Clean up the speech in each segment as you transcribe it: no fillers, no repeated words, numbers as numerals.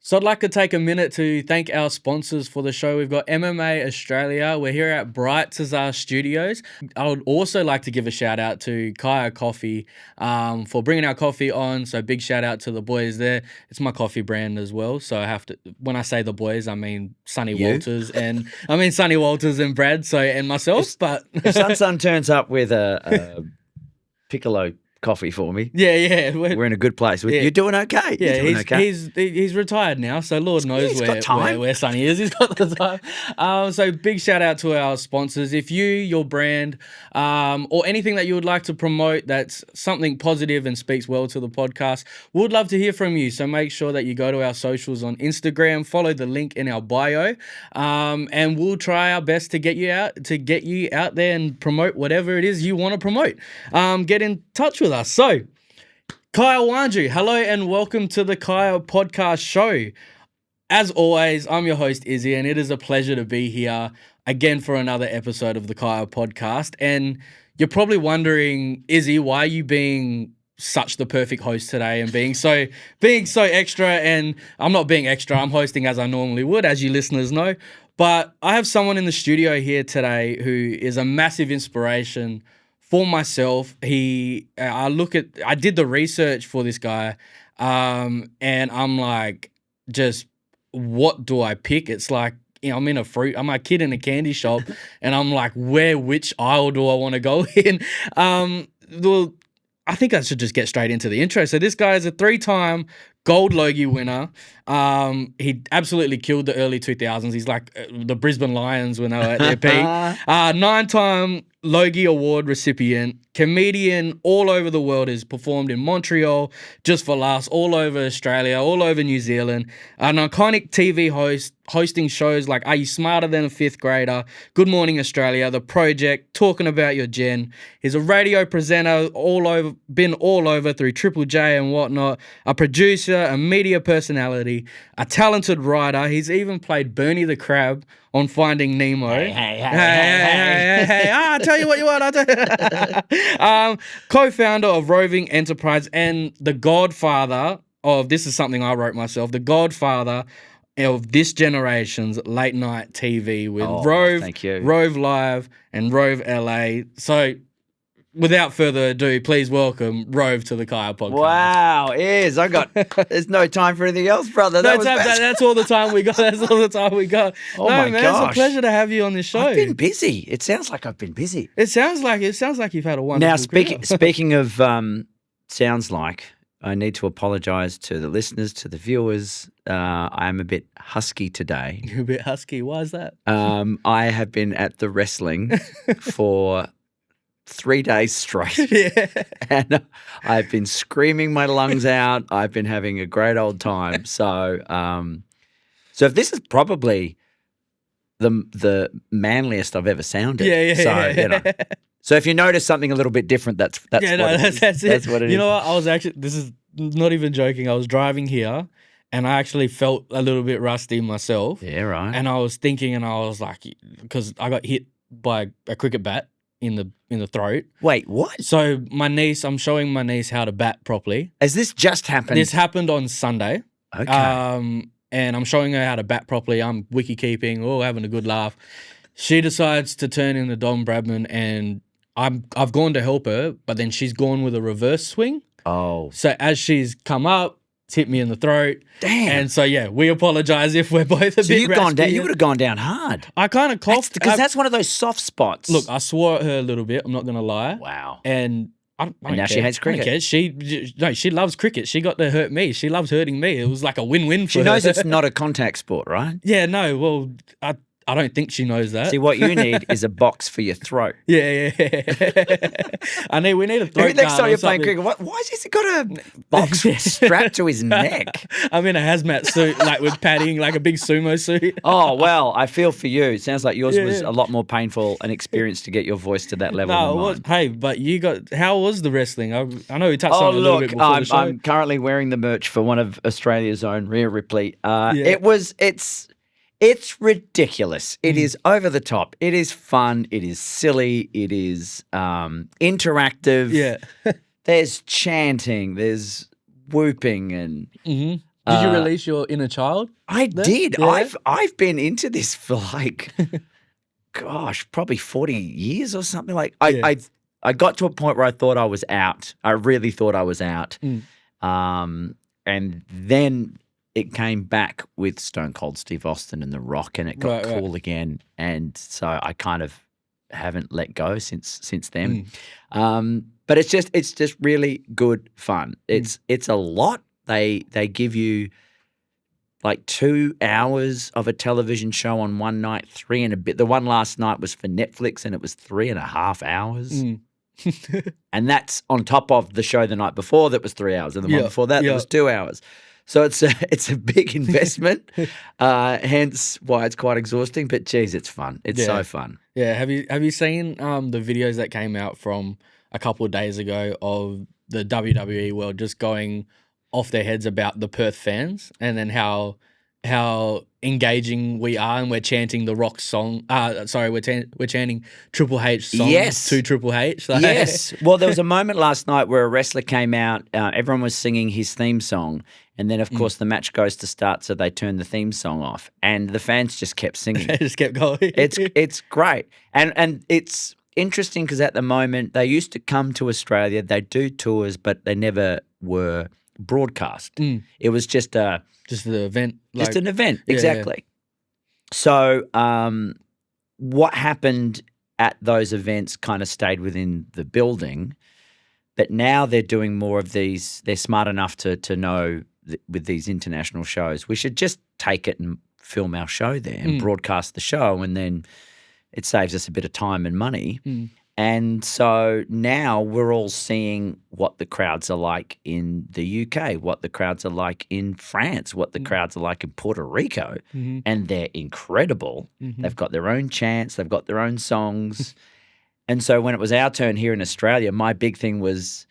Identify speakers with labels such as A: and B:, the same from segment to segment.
A: So I'd like to take a minute to thank our sponsors for the show. We've got MMA Australia. We're here at Bright Cesar Studios. I would also like to give a shout out to Kiya Coffee for bringing our coffee on. So big shout out to the boys there. It's my coffee brand as well. So I have to, when I say the boys, I mean Sonny Walters and Brad. So and myself.
B: If Sun turns up with a piccolo coffee for me.
A: Yeah.
B: We're in a good place. You're doing okay.
A: Yeah,
B: You're doing okay.
A: he's retired now, so Lord knows where Sonny is. He's got the time. So big shout out to our sponsors. If your brand, or anything that you would like to promote that's something positive and speaks well to the podcast, we would love to hear from you. So make sure that you go to our socials on Instagram, follow the link in our bio, and we'll try our best to get you out there and promote whatever it is you want to promote. Get in touch with us. So, Kiya Wanju, hello and welcome to the Kiya Podcast show. As always, I'm your host, Izzy, and it is a pleasure to be here again for another episode of the Kiya Podcast. And you're probably wondering, Izzy, why are you being such the perfect host today and being so extra? And I'm not being extra, I'm hosting as I normally would, as you listeners know. But I have someone in the studio here today who is a massive inspiration for myself. I did the research for this guy, and I'm like, just what do I pick? It's like, I'm a kid in a candy shop, and I'm like, which aisle do I want to go in? Well, I think I should just get straight into the intro. So this guy is a 3-time Gold Logie winner. He absolutely killed the early 2000s. He's like the Brisbane Lions when they were at their peak. 9-time Logie Award recipient, comedian all over the world, has performed in Montreal, Just for Laughs, all over Australia, all over New Zealand, an iconic TV host, hosting shows like Are You Smarter Than a Fifth Grader, Good Morning Australia, The Project, Talking About Your Gen. He's a radio presenter been all over through Triple J and whatnot, a producer, a media personality, a talented writer. He's even played Bernie the Crab on Finding Nemo. Hey. I tell you what you want. Co-founder of ROVE Enterprise and the godfather of, this is something I wrote myself, the godfather of this generation's late night TV with ROVE Live and ROVE LA. So without further ado, please welcome ROVE to the Kiya Podcast.
B: Wow, there's no time for anything else, brother.
A: That's all the time we got.
B: Oh my gosh.
A: It's a pleasure to have you on this show.
B: I've been busy. It sounds like I've been busy.
A: It sounds like you've had a wonderful
B: Now, speaking of sounds like, I need to apologise to the listeners, to the viewers. I am a bit husky today.
A: You're a bit husky. Why is that?
B: I have been at the wrestling for 3 days straight.
A: Yeah.
B: And I've been screaming my lungs out. I've been having a great old time. So if this is probably the manliest I've ever sounded.
A: Yeah.
B: So if you notice something a little bit different, that's what it is. That's what it is.
A: You know what? This is not even joking. I was driving here and I actually felt a little bit rusty myself.
B: Yeah, right.
A: And I was thinking, and I was like, because I got hit by a cricket bat in the throat.
B: Wait, what?
A: So I'm showing my niece how to bat properly.
B: Has this just happened?
A: This happened on Sunday.
B: Okay.
A: And I'm showing her how to bat properly. I'm wiki keeping, having a good laugh. She decides to turn into Don Bradman, and I've gone to help her, but then she's gone with a reverse swing.
B: Oh.
A: So as she's come up, it's hit me in the throat.
B: Damn.
A: And so, we apologise if we're both a bit
B: you've gone down.
A: raspy.
B: You would have gone down hard.
A: I kind of coughed.
B: Because that's one of those soft spots.
A: Look, I swore at her a little bit. I'm not going to lie.
B: Wow.
A: And I don't
B: now
A: care.
B: she hates cricket.
A: I don't care. She loves cricket. She got to hurt me. She loves hurting me. It was like a win-win for her.
B: She knows it's not a contact sport, right?
A: Yeah, no. Well, I don't think she knows that.
B: See, what you need is a box for your throat.
A: Yeah. We need a throat guard.
B: Next time you're playing cricket, why has he got a box strapped to his neck?
A: I'm in a hazmat suit, like with padding, like a big sumo suit.
B: Oh, well, I feel for you. It sounds like yours was a lot more painful an experience to get your voice to that level than mine.
A: Hey, but how was the wrestling? I know we touched on it a little bit before the show.
B: I'm currently wearing the merch for one of Australia's own, Rhea Ripley. It's ridiculous. It is over the top. It is fun. It is silly. It is interactive.
A: Yeah.
B: There's chanting. There's whooping and
A: Did you release your inner child?
B: I
A: there?
B: did.
A: Yeah.
B: I've been into this for like, gosh, probably 40 years or something. Like I got to a point where I thought I was out. I really thought I was out. And then it came back with Stone Cold Steve Austin and The Rock, and it got cool again. And so I kind of haven't let go since then. But it's just really good fun. It's a lot. They give you like 2 hours of a television show on one night, 3 and a bit. The one last night was for Netflix, and it was 3.5 hours. And that's on top of the show the night before that was 3 hours, and the one before that was 2 hours. So it's a big investment, hence why it's quite exhausting. But geez, it's fun. It's so fun.
A: Yeah. Have you seen the videos that came out from a couple of days ago of the WWE world just going off their heads about the Perth fans, and then how engaging we are, and we're chanting the Rock song. We're chanting Triple H songs to Triple H. Like.
B: Yes. Well, there was a moment last night where a wrestler came out. Everyone was singing his theme song, and then of course the match goes to start, so they turn the theme song off, and the fans just kept singing.
A: They just kept going.
B: It's great, and it's interesting because at the moment they used to come to Australia. They do tours, but they never were broadcast. It was just an event. Just an event, exactly. So what happened at those events kind of stayed within the building, but now they're doing more of these. They're smart enough to know with these international shows, we should just take it and film our show there and broadcast the show, and then it saves us a bit of time and money. And so now we're all seeing what the crowds are like in the UK, what the crowds are like in France, what the crowds are like in Puerto Rico, and they're incredible. They've got their own chants, they've got their own songs. And so when it was our turn here in Australia, my big thing was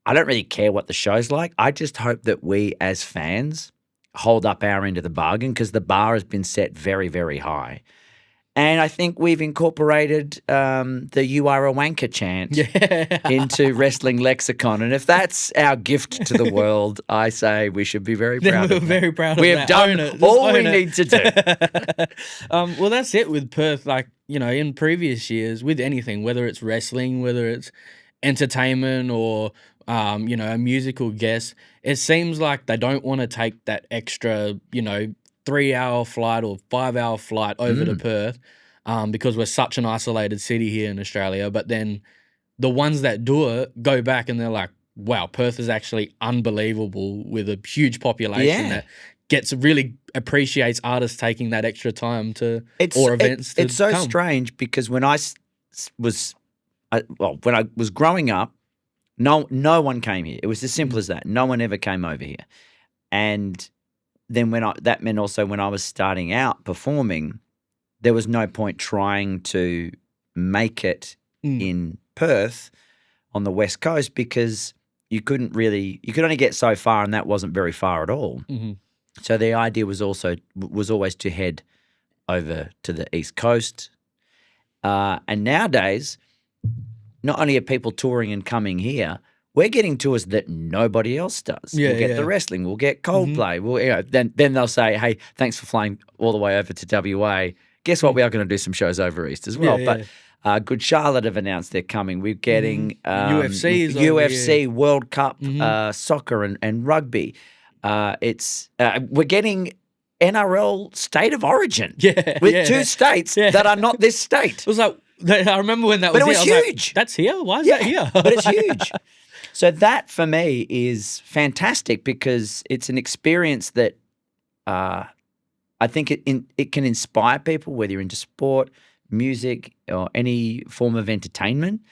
B: I don't really care what the show's like. I just hope that we as fans hold up our end of the bargain, because the bar has been set very, very high. And I think we've incorporated the "You Are a Wanker" chant into wrestling lexicon. And if that's our gift to the world, I say we should be very proud of it.
A: Very proud of
B: We
A: that.
B: have done all we need to do.
A: Well, that's it with Perth. Like, in previous years, with anything, whether it's wrestling, whether it's entertainment or, a musical guest, it seems like they don't want to take that extra, 3-hour flight or 5-hour flight over to Perth because we're such an isolated city here in Australia. But then the ones that do it go back and they're like, wow, Perth is actually unbelievable with a huge population that really appreciates artists taking that extra time events.
B: It's so strange because when I was growing up, no one came here. It was as simple as that. No one ever came over here. And then that meant also when I was starting out performing, there was no point trying to make it in Perth on the West Coast, because you could only get so far, and that wasn't very far at all. So the idea was always to head over to the East Coast. And nowadays, not only are people touring and coming here, we're getting tours that nobody else does. We'll get the wrestling. We'll get Coldplay. Then they'll say, hey, thanks for flying all the way over to WA. Guess what? We are going to do some shows over East as well. But Good Charlotte have announced they're coming. We're getting UFC, World Cup, soccer and rugby. We're getting NRL State of Origin with 2 states that are not this state.
A: It was like, I remember when that was
B: But it was huge.
A: Like, that's here? Why is that here?
B: But it's huge. So that for me is fantastic, because it's an experience that I think it can inspire people, whether you're into sport, music, or any form of entertainment,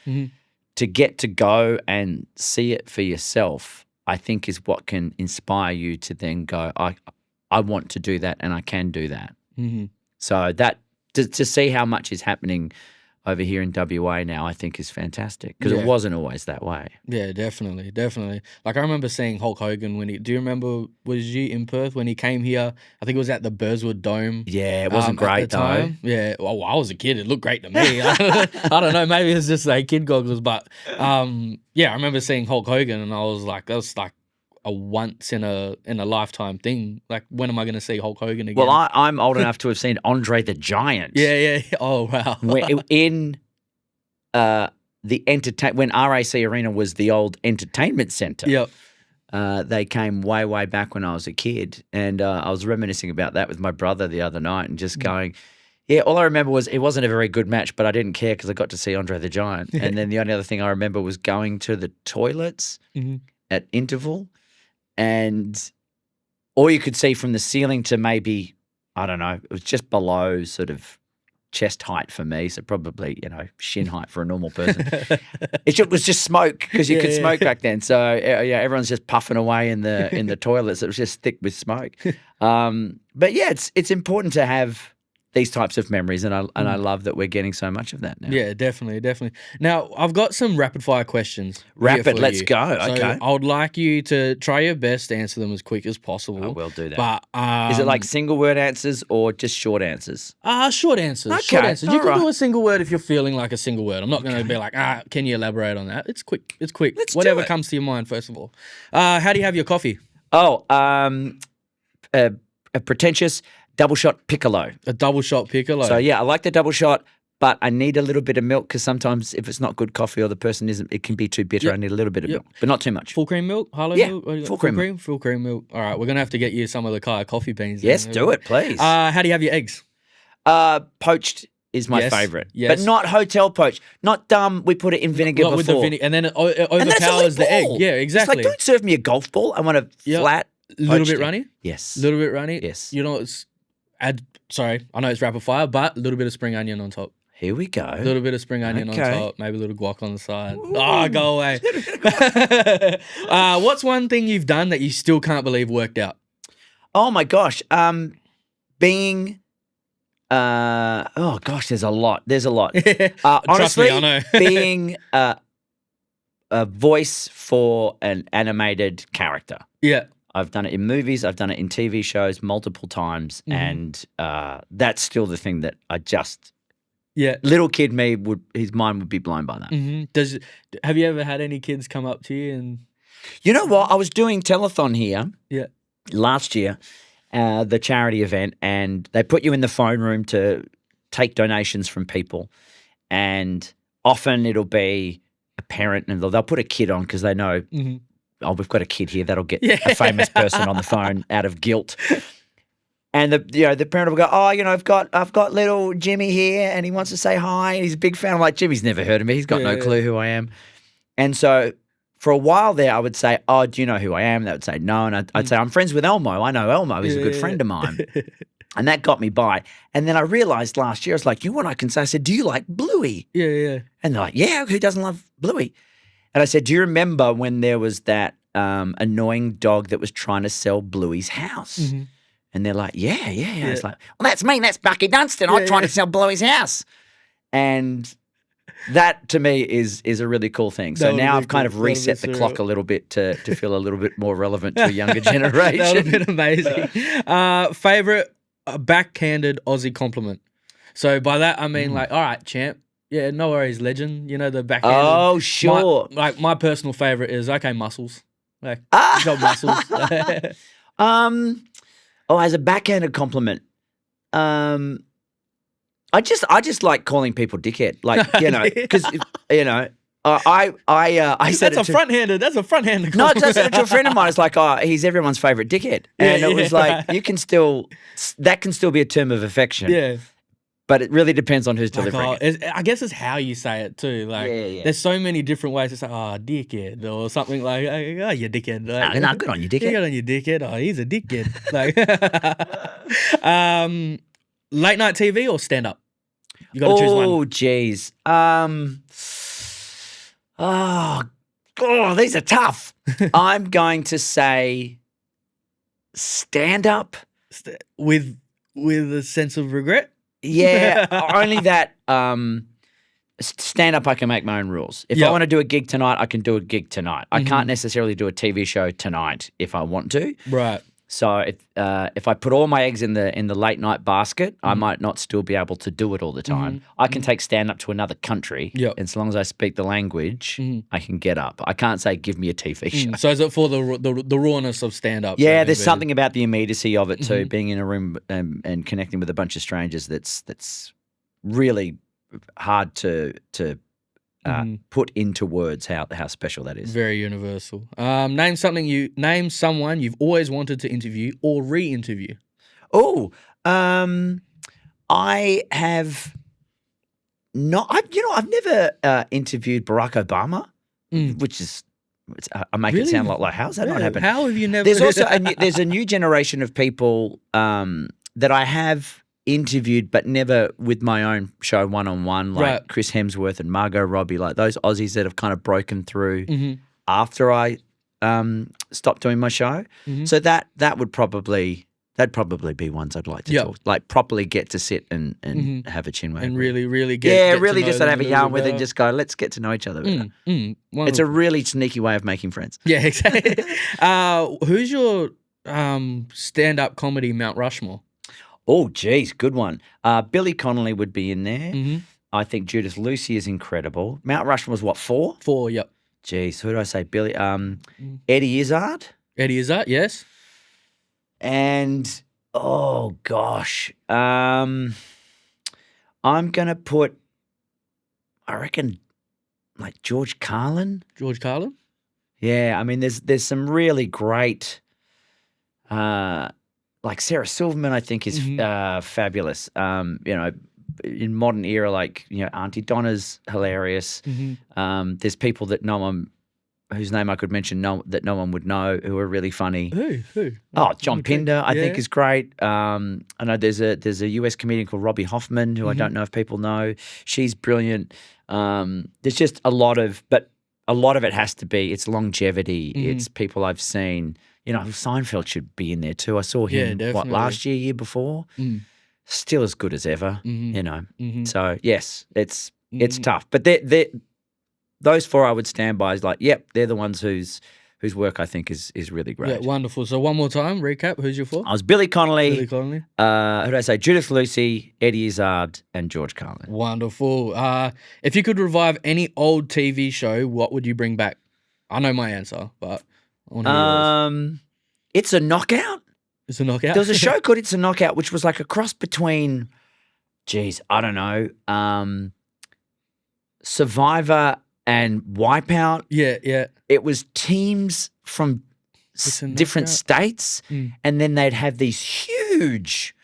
B: to get to go and see it for yourself. I think is what can inspire you to then go, I want to do that, and I can do that. So that to see how much is happening over here in WA now, I think is fantastic, because it wasn't always that way.
A: Yeah, definitely. Like I remember seeing Hulk Hogan do you remember, was you in Perth when he came here? I think it was at the Burswood Dome.
B: Yeah, it wasn't great though.
A: Yeah, well, I was a kid. It looked great to me. I don't know, maybe it's just like kid goggles, but I remember seeing Hulk Hogan and I was like, a once in a lifetime thing. Like, when am I going to see Hulk Hogan again?
B: Well, I'm old enough to have seen Andre the Giant.
A: Yeah. Oh, wow.
B: In when RAC Arena was the old entertainment center.
A: Yep.
B: They came way back when I was a kid, and I was reminiscing about that with my brother the other night, and just going, yeah. All I remember was it wasn't a very good match, but I didn't care because I got to see Andre the Giant. And then the only other thing I remember was going to the toilets at interval, and all you could see from the ceiling to maybe, I don't know, it was just below sort of chest height for me, so probably, shin height for a normal person. It was just smoke, because you could smoke back then. So everyone's just puffing away in the toilets. It was just thick with smoke. But yeah, it's important to have these types of memories, and I love that we're getting so much of that now.
A: Yeah, definitely. Now, I've got some rapid fire questions.
B: Let's go.
A: So
B: okay.
A: I would like you to try your best to answer them as quick as possible.
B: I will do that.
A: But
B: is it like single word answers or just short answers?
A: Short answers.
B: Okay.
A: Short answers. You can
B: right.
A: do a single word if you're feeling like a single word. I'm not going to be like, can you elaborate on that? It's quick.
B: Let's
A: Whatever
B: do it.
A: comes to your mind, first of all. How do you have your coffee?
B: Oh, a pretentious double shot piccolo.
A: A double shot piccolo.
B: So yeah, I like the double shot, but I need a little bit of milk, because sometimes if it's not good coffee or the person isn't, it can be too bitter.
A: Yep.
B: I need a little bit of milk, but not too much.
A: Full cream milk? Harlow
B: Yeah,
A: milk?
B: full cream milk.
A: Full cream milk. All right, we're going to have to get you some of the Kiya coffee beans.
B: Yes, do it, please.
A: How do you have your eggs?
B: Poached is my favorite,
A: yes.
B: but not hotel poached. Not dumb. We put it in vinegar before.
A: With the vinegar, and then it overpowers the egg. Yeah, exactly.
B: It's like, don't serve me a golf ball. I want a flat.
A: A little bit
B: egg.
A: runny?
B: Yes.
A: A little bit runny?
B: Yes.
A: I know it's rapid fire, but a little bit of spring onion on top.
B: Here we go.
A: A little bit of spring onion on top, maybe a little guac on the side.
B: Ooh.
A: Oh, go away. What's one thing you've done that you still can't believe worked out?
B: Oh my gosh. Being oh gosh, there's a lot.
A: Trust me,
B: Honestly,
A: I know.
B: being a voice for an animated character.
A: Yeah.
B: I've done it in movies. I've done it in TV shows multiple times, and that's still the thing that I just.
A: Yeah.
B: Little kid me his mind would be blown by that.
A: Mm-hmm. Have you ever had any kids come up to you and?
B: You know what? I was doing telethon here.
A: Yeah.
B: Last year, the charity event, and they put you in the phone room to take donations from people, and often it'll be a parent, and they'll put a kid on because they know. Oh, we've got a kid here that'll get a famous person on the phone out of guilt. And the parent will go, oh, I've got little Jimmy here, and he wants to say hi, and he's a big fan. I'm like, Jimmy's never heard of me. He's got no clue who I am. And so for a while there, I would say, oh, do you know who I am? They would say no, and I'd say, I'm friends with Elmo. I know Elmo. He's a good friend of mine. And that got me by. And then I realized last year, I was like, you know what I can say? I said, do you like Bluey?
A: Yeah.
B: And they're like, yeah, who doesn't love Bluey? And I said, do you remember when there was that annoying dog that was trying to sell Bluey's house? And they're like, yeah. I was like, well, that's me. That's Bucky Dunstan. I'm trying to sell Bluey's house. And that, to me, is a really cool thing. So now I've kind of reset the clock a little bit to feel a little bit more relevant to a younger generation.
A: That would have been amazing. Favorite backhanded Aussie compliment? So by that, I mean like, all right, champ. Yeah, no worries, legend. You know, the backhand.
B: Oh, sure.
A: My personal favorite is, okay, muscles. Like, job muscles.
B: As a backhanded compliment, I just like calling people dickhead. Like, because, I said
A: that's a front-handed compliment.
B: No, I said it to a friend of mine. It's like, oh, he's everyone's favorite dickhead. And it was like, that can still be a term of affection.
A: Yeah.
B: But it really depends on who's delivering it.
A: I guess it's how you say it too. Like, there's so many different ways to say, oh, dickhead, or something like, oh, you dickhead. Like,
B: no, good on you, dickhead.
A: Good on you, dickhead. Oh, he's a dickhead. Like, late night TV or stand up? You got to choose one.
B: Oh, geez. These are tough. I'm going to say stand up
A: with a sense of regret.
B: Yeah, only that stand up I can make my own rules. If I want to do a gig tonight, I can do a gig tonight. I can't necessarily do a TV show tonight if I want to.
A: Right.
B: So if I put all my eggs in the late night basket, I might not still be able to do it all the time. I can take stand up to another country, and as long as I speak the language, I can get up. I can't say give me a TV show.
A: So is it for the rawness of stand up?
B: Yeah, there's something about the immediacy of it too. Being in a room and connecting with a bunch of strangers that's really hard to put into words how special that is.
A: Very universal. Name someone you've always wanted to interview or re-interview.
B: Oh, I have not. I've never interviewed Barack Obama, which is. I make it sound like how's that not happen?
A: How have you never?
B: There's also there's a new generation of people that I have interviewed, but never with my own show one-on-one, like Chris Hemsworth and Margot Robbie, like those Aussies that have kind of broken through after I stopped doing my show. So that'd probably be ones I'd like to talk, like properly get to sit and have a chinwag
A: and really get
B: really
A: to
B: just
A: know
B: have a
A: them
B: yarn with
A: bit
B: it and just go, let's get to know each other better.
A: Wonderful.
B: It's a really sneaky way of making friends.
A: Yeah, exactly. Who's your stand-up comedy Mount Rushmore?
B: Oh, geez, good one. Billy Connolly would be in there. I think Judith Lucy is incredible. Mount Rushmore was what, 4?
A: 4, yep.
B: Geez, who do I say? Billy, Eddie Izzard.
A: Eddie Izzard, yes.
B: And, oh, gosh, I'm going to put, I reckon, like George Carlin.
A: George Carlin?
B: Yeah, I mean, there's some really great, like Sarah Silverman, I think is fabulous. In modern era, like Auntie Donna's hilarious. There's people that no one, whose name I could mention, that no one would know, who are really funny.
A: Who?
B: Oh, John Pinder, I think is great. I know there's a US comedian called Robbie Hoffman, who I don't know if people know. She's brilliant. There's just a lot of it has to be. It's longevity. It's people I've seen. Seinfeld should be in there too. I saw him, last year before? Still as good as ever, So, yes, it's tough. But those 4 I would stand by is like, yep, they're the ones whose work I think is really great.
A: Yeah, wonderful. So one more time, recap, who's your 4?
B: I was Billy Connolly.
A: Billy Connolly.
B: Who did I say? Judith Lucy, Eddie Izzard, and George Carlin.
A: Wonderful. If you could revive any old TV show, what would you bring back? I know my answer, but I want to hear yours.
B: It's a Knockout.
A: It's a Knockout?
B: There was a show called It's a Knockout, which was like a cross between, I don't know, Survivor and Wipeout.
A: Yeah.
B: It was teams from different states, and then they'd have these huge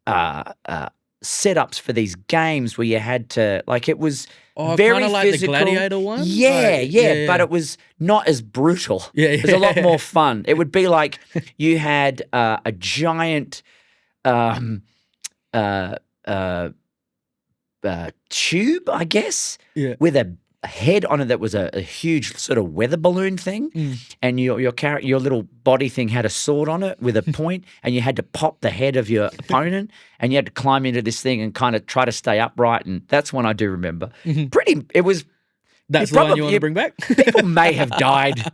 B: setups for these games where you had to, like, it was very
A: like
B: physical.
A: The Gladiator one?
B: Yeah, but it was not as brutal. It was a lot more fun. It would be like you had a giant tube, I guess, with a head on it that was a huge sort of weather balloon thing, and your little body thing had a sword on it with a point, and you had to pop the head of your opponent, and you had to climb into this thing and kind of try to stay upright, and that's one I do remember.
A: That's the one you want to bring back?
B: People may have died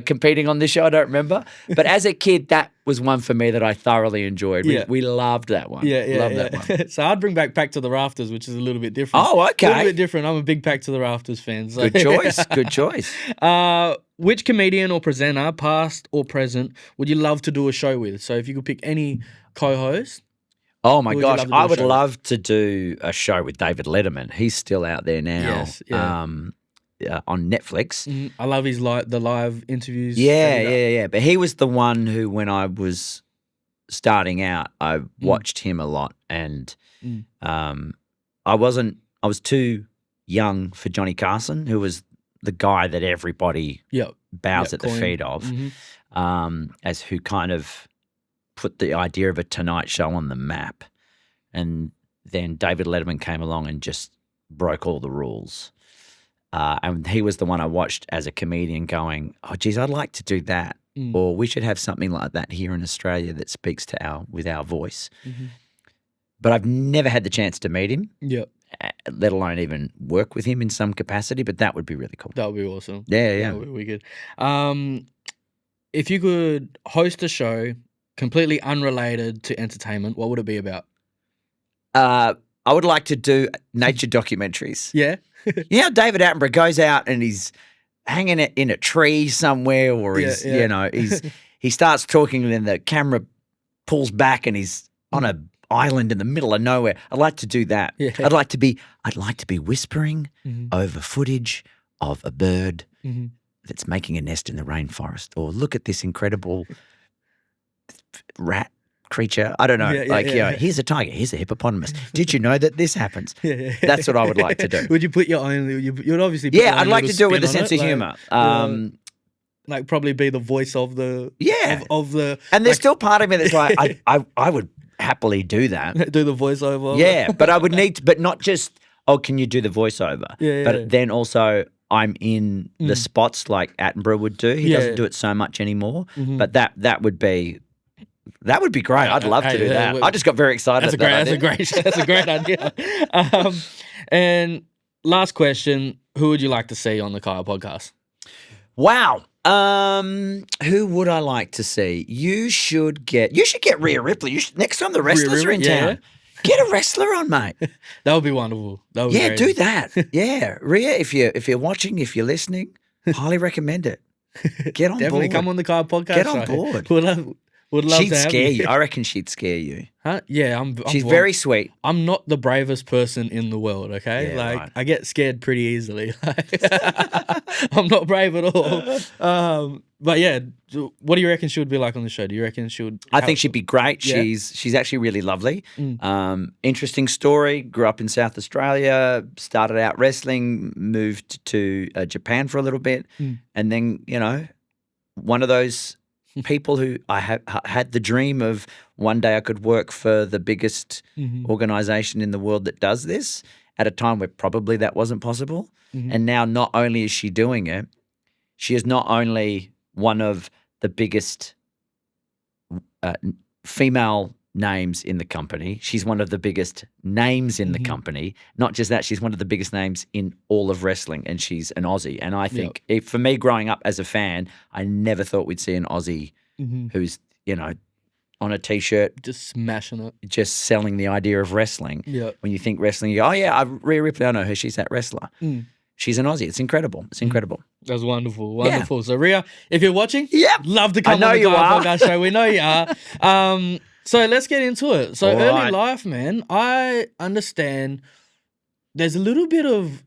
B: competing on this show, I don't remember. But as a kid, that was one for me that I thoroughly enjoyed. We loved that one. Loved that one.
A: So I'd bring back Pack to the Rafters, which is a little bit different.
B: Oh, okay.
A: A little bit different. I'm a big Pack to the Rafters fan. So.
B: Good choice. Good choice.
A: Which comedian or presenter, past or present, would you love to do a show with? So if you could pick any co-host.
B: Oh my gosh, I would love to do a show with David Letterman. He's still out there now.
A: Yes,
B: on Netflix.
A: I love his the live interviews.
B: Yeah. But he was the one who, when I was starting out, I watched him a lot, and I was too young for Johnny Carson, who was the guy that everybody bows at the feet of, as who kind of put the idea of a Tonight Show on the map. And then David Letterman came along and just broke all the rules. And he was the one I watched as a comedian going, oh, geez, I'd like to do that. Or we should have something like that here in Australia that speaks to with our voice. But I've never had the chance to meet him, let alone even work with him in some capacity. But that would be really cool.
A: That would be awesome.
B: Yeah.
A: That would be good. if you could host a show completely unrelated to entertainment, what would it be about?
B: I would like to do nature documentaries.
A: Yeah.
B: You know, David Attenborough goes out and he's hanging it in a tree somewhere, or he's, you know, he starts talking and then the camera pulls back and he's on a island in the middle of nowhere. I'd like to do that.
A: Yeah.
B: I'd like to be whispering over footage of a bird that's making a nest in the rainforest, or look at this incredible rat creature. I don't know. Here's a tiger. Here's a hippopotamus. Did you know that this happens? That's what I would like to do.
A: Would you put your own? You'd obviously. Put
B: I'd like to do it with a sense of humor.
A: Like probably be the voice of the of the.
B: And there's still part of me that's like I would happily do that.
A: Do the voiceover.
B: Yeah, but I would need to, but not just can you do the voiceover? But then also I'm in the spots like Attenborough would do. He doesn't do it so much anymore. But that would be great. I'd love to do that. I just got very excited.
A: That's a great idea. And last question: who would you like to see on the Kiya Podcast?
B: Wow. Who would I like to see? You should get Rhea Ripley. Next time the wrestlers are in town, get a wrestler on, mate.
A: That would be wonderful. That would be great.
B: Do that. Yeah, Rhea, if you're watching, if you're listening, highly recommend it. Get on board.
A: Definitely come on the Kiya Podcast.
B: Get on board.
A: Would love
B: she'd
A: to have
B: scare
A: you.
B: you. I reckon she'd scare you.
A: Huh? Yeah,
B: She's very sweet.
A: I'm not the bravest person in the world, okay?
B: Yeah, right.
A: I get scared pretty easily. I'm not brave at all. But yeah, what do you reckon she would be like on the show? Do you reckon she would?
B: I think she'd be great.
A: Yeah?
B: She's actually really lovely. Interesting story. Grew up in South Australia. Started out wrestling. Moved to Japan for a little bit, and then one of those people who I had the dream of one day I could work for the biggest organization in the world that does this at a time where probably that wasn't possible. And now not only is she doing it, she is not only one of the biggest female names in the company, she's one of the biggest names in the company. Not just that, she's one of the biggest names in all of wrestling, and she's an Aussie. And I think for me growing up as a fan, I never thought we'd see an Aussie who's, on a T-shirt.
A: Just smashing it.
B: Just selling the idea of wrestling. Yeah. When you think wrestling, you go, oh yeah, Rhea Ripley, I know her, she's that wrestler. She's an Aussie. It's incredible. It's incredible.
A: That's wonderful. Wonderful. Yeah. So Rhea, if you're watching, love to come
B: on the
A: Kiya Podcast show. We know you are. So let's get into it. So early life, man, I understand there's a little bit of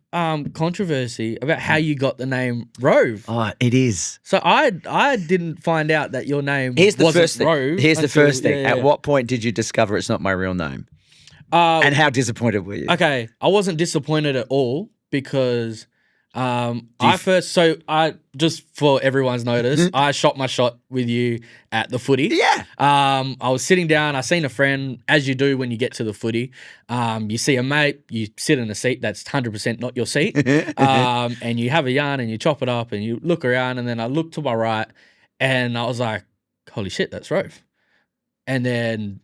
A: controversy about how you got the name Rove.
B: Oh, it is.
A: So I didn't find out that your name
B: wasn't
A: Rove.
B: Here's the first thing. At what point did you discover it's not my real name? And how disappointed were you?
A: Okay, I wasn't disappointed at all because I just for everyone's notice, I shot my shot with you at the footy.
B: Yeah.
A: I was sitting down, I seen a friend, as you do when you get to the footy. You see a mate, you sit in a seat that's 100% not your seat. And you have a yarn and you chop it up and you look around, and then I look to my right and I was like, holy shit, that's Rove. And then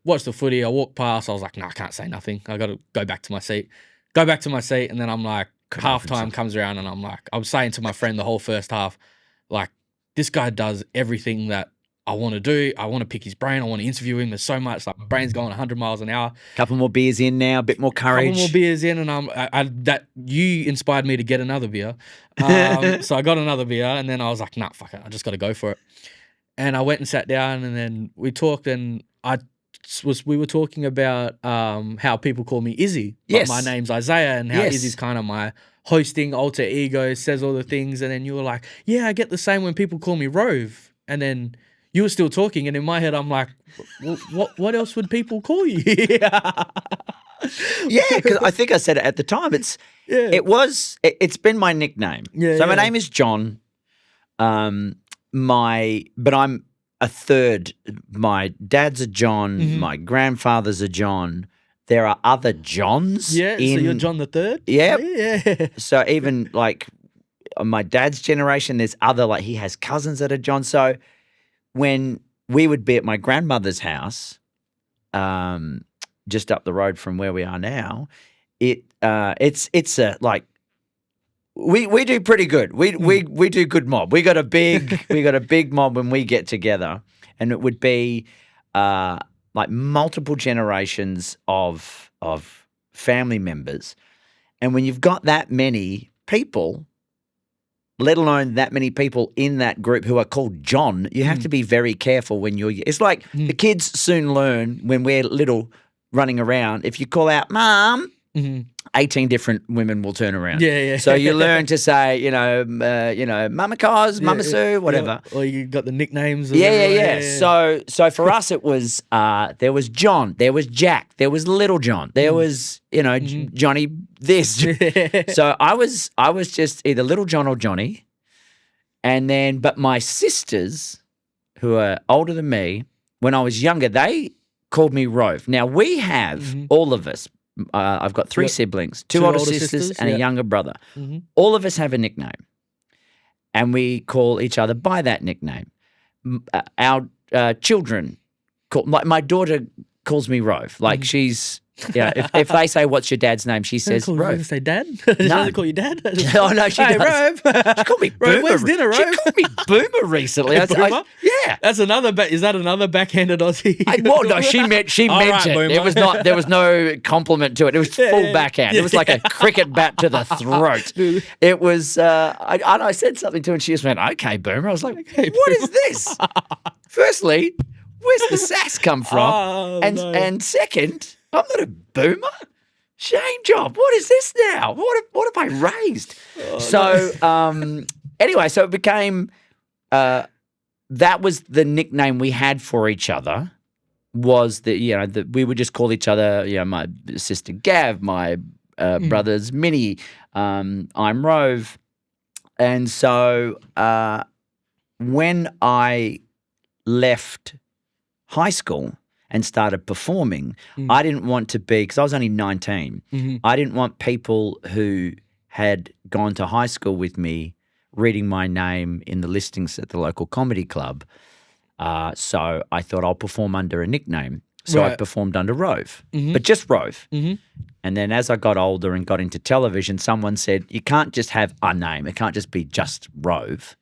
A: watched the footy, I walked past, I was like, no, I can't say nothing. I got to go back to my seat. And then I'm like, halftime comes around and I'm like, I'm saying to my friend the whole first half, like, this guy does everything that I want to do. I want to pick his brain. I want to interview him. There's so much, like, my brain's going 100 miles an hour.
B: Couple more beers in now, a bit more courage.
A: Couple more beers in, and that you inspired me to get another beer. So I got another beer, and then I was like, nah, fuck it, I just got to go for it. And I went and sat down, and then we talked, and we were talking about how people call me Izzy.
B: Yes.
A: My name's Isaiah, and how Izzy's kind of my hosting alter ego, says all the things. And then you were like, yeah, I get the same when people call me Rove. And then you were still talking, and in my head I'm like, what else would people call you?
B: Yeah, because I think I said it at the time. It's been my nickname. My name is John. But I'm a third. My dad's a John. My grandfather's a John. There are other Johns.
A: Yeah, so you're John the Third?
B: Yeah. So even like on my dad's generation, there's other, like, he has cousins that are John. So when we would be at my grandmother's house, just up the road from where we are now, it's a like we do pretty good. We do good mob. We got a big mob when we get together, and it would be like multiple generations of family members. And when you've got that many people, let alone that many people in that group who are called John, you have to be very careful when you're. It's like the kids soon learn when we're little running around. If you call out Mom, 18 different women will turn around.
A: Yeah.
B: So you learn to say, Mama Cos, Mama Sue, whatever.
A: Yeah. Or you got the nicknames.
B: Yeah. So for us, it was there was John, there was Jack, there was Little John, there was Johnny this. So I was just either Little John or Johnny, but my sisters, who are older than me, when I was younger, they called me Rove. Now we have all of us. I've got 3 siblings, 2 older sisters and a younger brother. All of us have a nickname, and we call each other by that nickname. Our children my daughter calls me Rove. Like she's if they say what's your dad's name, she says Rove.
A: Say Dad? She doesn't call you Dad?
B: Oh no, she does.
A: Rove.
B: She called me Boomer.
A: Where's dinner, Rove?
B: She called me Boomer recently.
A: Boomer?
B: Yeah.
A: That's another. Is that another backhanded Aussie?
B: Well, no, she meant
A: right,
B: it.
A: Boomer.
B: It was not. There was no compliment to it. It was full backhand. It was like a cricket bat to the throat. It was. I said something to her, and she just went, "Okay, Boomer." I was like, "What is this?" Firstly, where's the sass come from? And second, I'm not a boomer. Shame job. What is this now? What have I raised? Anyway, so it became that was the nickname we had for each other. Was that we would just call each other, my sister Gav, my brothers Minnie, I'm Rove, and so when I left high school and started performing, I didn't want to be, because I was only 19, I didn't want people who had gone to high school with me reading my name in the listings at the local comedy club. So I thought I'll perform under a nickname. So I performed under Rove, but just Rove. And then as I got older and got into television, someone said, you can't just have a name. It can't just be just Rove.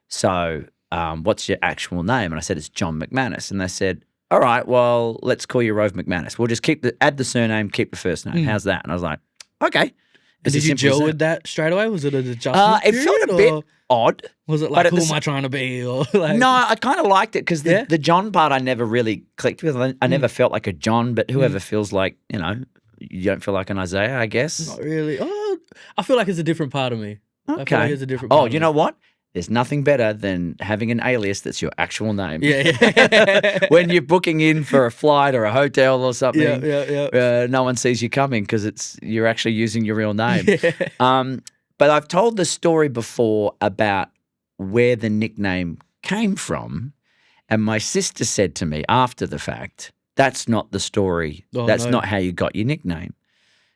B: So what's your actual name? And I said, it's John McManus. And they said, all right, well, let's call you ROVE McManus. We'll just add the surname, keep the first name. How's that? And I was like, okay.
A: Did you gel with that straight away? Was it an adjustment
B: It felt a bit odd.
A: Was it like, who am I trying to be? Or like...
B: No, I kind of liked it because the John part I never really clicked with. I never felt like a John, but whoever feels like, you don't feel like an Isaiah, I guess.
A: Not really. Oh, I feel like it's a different part of me.
B: Okay.
A: I feel like it's a different part of
B: you know what? There's nothing better than having an alias that's your actual name.
A: Yeah.
B: When you're booking in for a flight or a hotel or something, no one sees you coming because you're actually using your real name. But I've told the story before about where the nickname came from, and my sister said to me after the fact, "That's not the story. That's not how you got your nickname."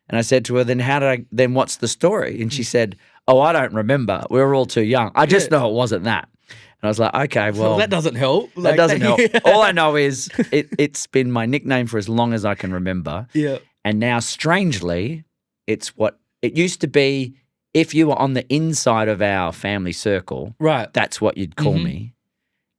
B: And I said to her, then what's the story? And she said, oh, I don't remember. We were all too young. I just know it wasn't that. And I was like, okay, well.
A: That doesn't help.
B: That doesn't help. All I know is it's been my nickname for as long as I can remember.
A: Yeah.
B: And now, strangely, it's what it used to be. If you were on the inside of our family circle,
A: right,
B: that's what you'd call me.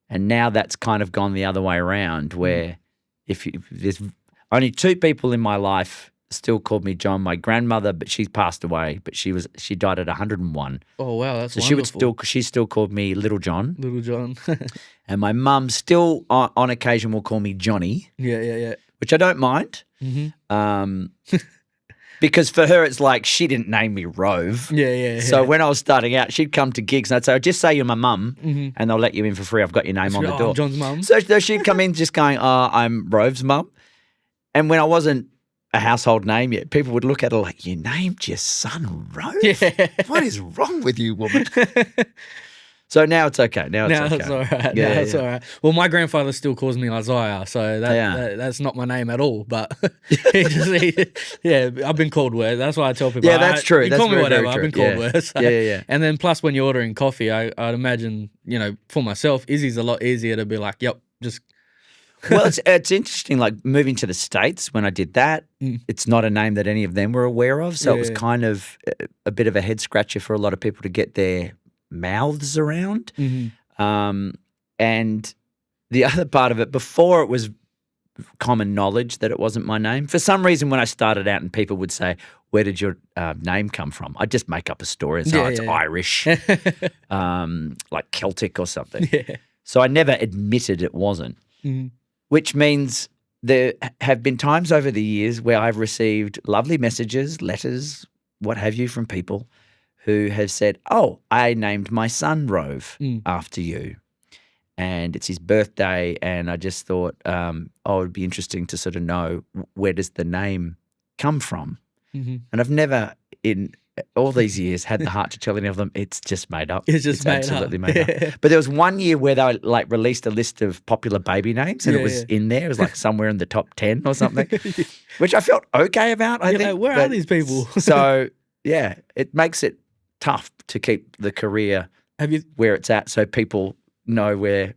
B: And now that's kind of gone the other way around, where if there's only 2 people in my life still called me John. My grandmother, but she's passed away, but she died at 101.
A: Oh wow, that's
B: so she still called me Little John.
A: Little John.
B: And my mum still on occasion will call me Johnny.
A: Yeah.
B: Which I don't mind. Because for her it's like she didn't name me Rove.
A: Yeah.
B: So when I was starting out, she'd come to gigs and I'd say, just say you're my mum and they'll let you in for free. I've got your name on the door.
A: I'm John's mum.
B: So she'd come in just going, I'm Rove's mum. And when I wasn't a household name yet, people would look at her like, you named your son Rove?
A: Yeah.
B: What is wrong with you, woman? So now it's okay. Now it's
A: all right. It's all right. Well, my grandfather still calls me Isaiah, so that's not my name at all. But I've been called worse. That's why I tell people.
B: Yeah, that's true.
A: You call me whatever. I've been called worse.
B: Yeah.
A: And then plus, when you're ordering coffee, I'd imagine, for myself, Izzy's a lot easier to be like, yep, just
B: Well, it's interesting, like moving to the States when I did that, it's not a name that any of them were aware of. So it was kind of a bit of a head scratcher for a lot of people to get their mouths around. And the other part of it, before it was common knowledge that it wasn't my name. For some reason, when I started out and people would say, where did your name come from? I'd just make up a story and say, it's Irish, like Celtic or something. Yeah. So I never admitted it wasn't, which means there have been times over the years where I've received lovely messages, letters, what have you, from people who have said, oh, I named my son Rove after you. And it's his birthday, and I just thought, it would be interesting to sort of know, where does the name come from? And I've never in all these years had the heart to tell any of them it's just made up.
A: It's
B: absolutely made up. But there was one year where they like released a list of popular baby names, and it was in there. It was like somewhere in the top 10 or something, which I felt okay about, I think.
A: Like, where are these people?
B: So, yeah, it makes it tough to keep the career where it's at, so people know where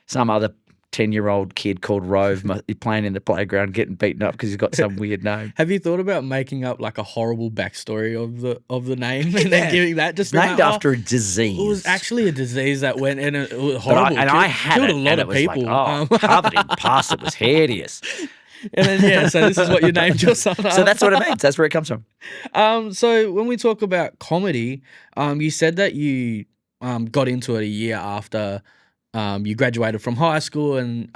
B: some other 10-year-old kid called Rove is playing in the playground getting beaten up because he's got some weird name.
A: Have you thought about making up like a horrible backstory of the name and then giving that? Just
B: named after a disease.
A: It was actually a disease that went and it was horrible.
B: I had
A: killed
B: it,
A: a lot of people.
B: Like, covered in pus. It was hideous.
A: And then so this is what you named your son after.
B: So that's what it means. That's where it comes from.
A: So when we talk about comedy, you said that you got into it a year after you graduated from high school, and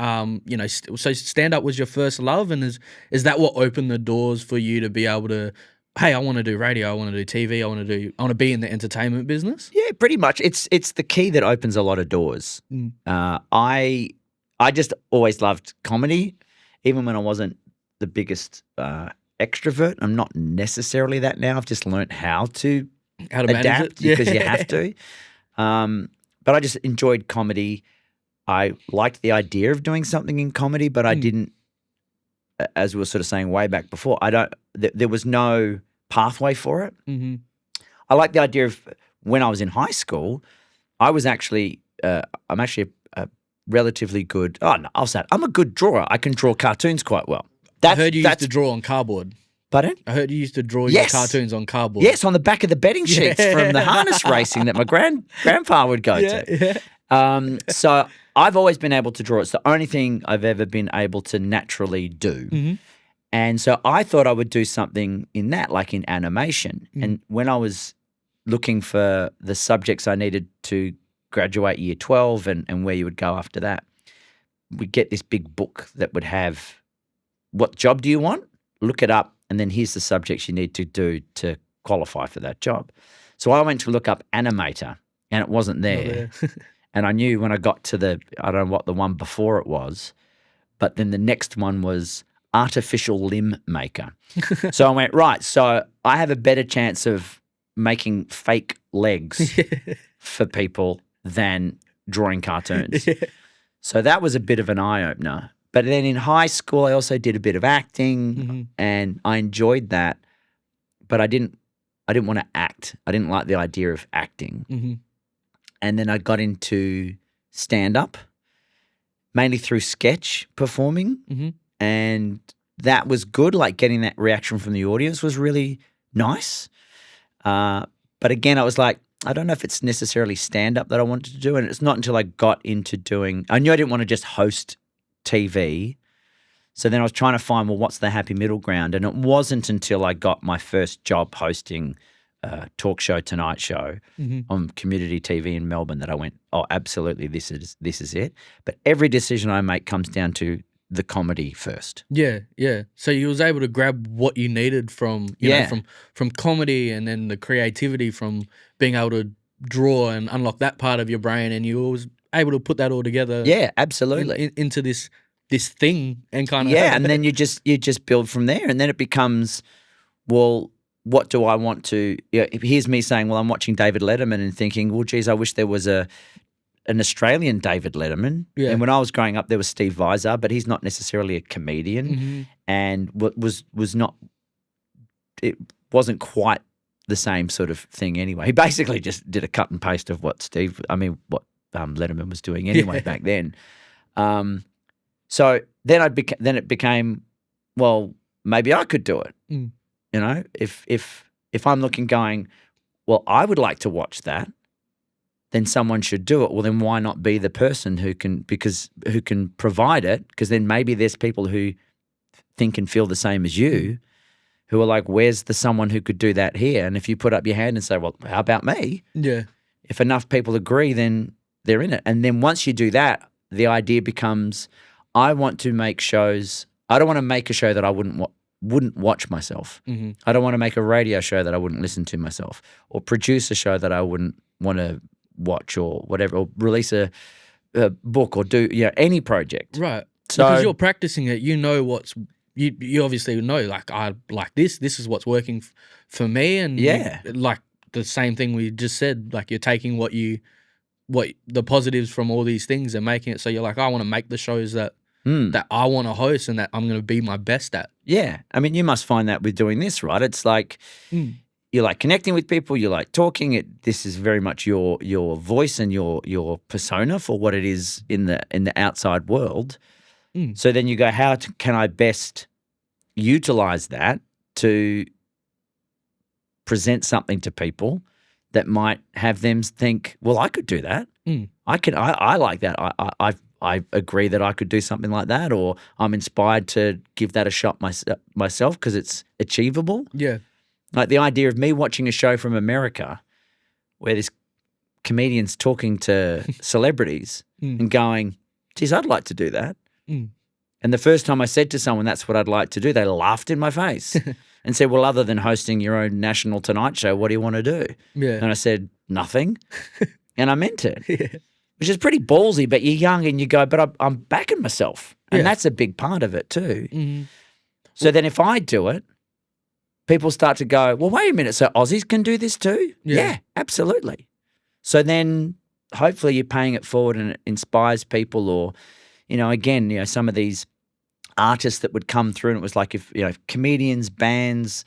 A: so stand-up was your first love, and is that what opened the doors for you to be able to, hey, I want to do radio, I want to do TV, I want to be in the entertainment business?
B: Yeah, pretty much. It's the key that opens a lot of doors. I just always loved comedy, even when I wasn't the biggest extrovert. I'm not necessarily that now. I've just learned how to adapt because you have to. But I just enjoyed comedy. I liked the idea of doing something in comedy, but I didn't, as we were sort of saying way back before, there was no pathway for it. I like the idea of when I was in high school, I'm actually a relatively good, I'll say it, I'm a good drawer. I can draw cartoons quite well.
A: I heard you used to draw on cardboard.
B: Pardon?
A: I heard you used to draw your cartoons on cardboard.
B: Yes, on the back of the betting sheets from the harness racing that my grandpa would go to. Yeah. So I've always been able to draw. It's the only thing I've ever been able to naturally do. And so I thought I would do something in that, like in animation. And when I was looking for the subjects I needed to graduate year 12 and where you would go after that, we'd get this big book that would have, what job do you want? Look it up. And then here's the subjects you need to do to qualify for that job. So I went to look up animator, and it wasn't there. And I knew when I got to I don't know what the one before it was, but then the next one was artificial limb maker. So I went, right, so I have a better chance of making fake legs for people than drawing cartoons. So that was a bit of an eye-opener. But then in high school, I also did a bit of acting, and I enjoyed that. But I didn't want to act. I didn't like the idea of acting. And then I got into stand-up, mainly through sketch performing, and that was good. Like getting that reaction from the audience was really nice. But again, I was like, I don't know if it's necessarily stand-up that I wanted to do, and it's not until I got into I knew I didn't want to just host TV. So then I was trying to find, well, what's the happy middle ground? And it wasn't until I got my first job hosting talk show, Tonight Show on community TV in Melbourne that I went, oh, absolutely, this is it. But every decision I make comes down to the comedy first.
A: Yeah. So you was able to grab what you needed from from comedy, and then the creativity from being able to draw and unlock that part of your brain, and you was able to put that all together.
B: Yeah, absolutely.
A: Into this thing, and kind of
B: and then you just build from there, and then it becomes, well, what do I want to? Here's me saying, well, I'm watching David Letterman and thinking, well, geez, I wish there was an Australian David Letterman. Yeah. And when I was growing up, there was Steve Weiser, but he's not necessarily a comedian, and was not. It wasn't quite the same sort of thing anyway. He basically just did a cut and paste of what Letterman was doing anyway back then. So then then it became, well, maybe I could do it.
A: Mm.
B: You know, if I'm looking going, well, I would like to watch that, then someone should do it. Well, then why not be the person who can provide it? Because then maybe there's people who think and feel the same as you, who are like, where's the someone who could do that here? And if you put up your hand and say, well, how about me?
A: Yeah.
B: If enough people agree, then they're in it. And then once you do that, the idea becomes, I want to make shows. I don't want to make a show that I wouldn't watch myself.
A: Mm-hmm.
B: I don't want to make a radio show that I wouldn't listen to myself, or produce a show that I wouldn't want to watch, or whatever, or release a book, or do any project.
A: Right.
B: So,
A: because you're practicing it, you know you obviously know, like, I like this is what's working for me, and like the same thing we just said, like you're taking what the positives from all these things and making it so you're like, I want to make the shows that I want to host and that I'm going to be my best at.
B: Yeah. I mean, you must find that with doing this, right? It's like you like connecting with people, you like talking. This is very much your voice and your persona for what it is in the outside world. So then you go, how can I best utilize that to present something to people that might have them think, well, I could do that. I like that. I agree that I could do something like that, or I'm inspired to give that a shot myself because it's achievable.
A: Yeah.
B: Like the idea of me watching a show from America where this comedian's talking to celebrities and going, geez, I'd like to do that. And the first time I said to someone, that's what I'd like to do, they laughed in my face and said, well, other than hosting your own national Tonight Show, what do you want to do?
A: Yeah.
B: And I said, nothing. And I meant it.
A: Yeah.
B: Which is pretty ballsy, but you're young and you go, but I'm backing myself. And that's a big part of it too.
A: Mm-hmm.
B: So then if I do it, people start to go, well, wait a minute, so Aussies can do this too? Yeah, absolutely. So then hopefully you're paying it forward and it inspires people, or, again, some of these artists that would come through, and it was like if comedians, bands,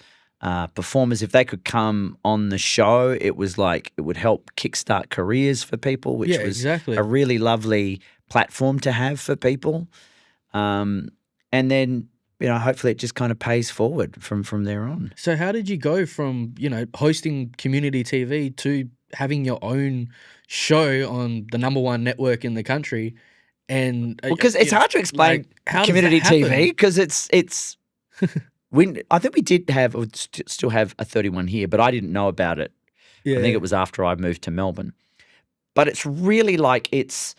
B: performers, if they could come on the show, it was like it would help kickstart careers for people, which was a really lovely platform to have for people. And then, hopefully it just kind of pays forward from there on.
A: So how did you go from, hosting community TV to having your own show on the #1 network in the country? And
B: because it's hard to explain community TV, because it's I think we did have, or still have, a 31 here, but I didn't know about it. I think it was after I moved to Melbourne. But it's really like it's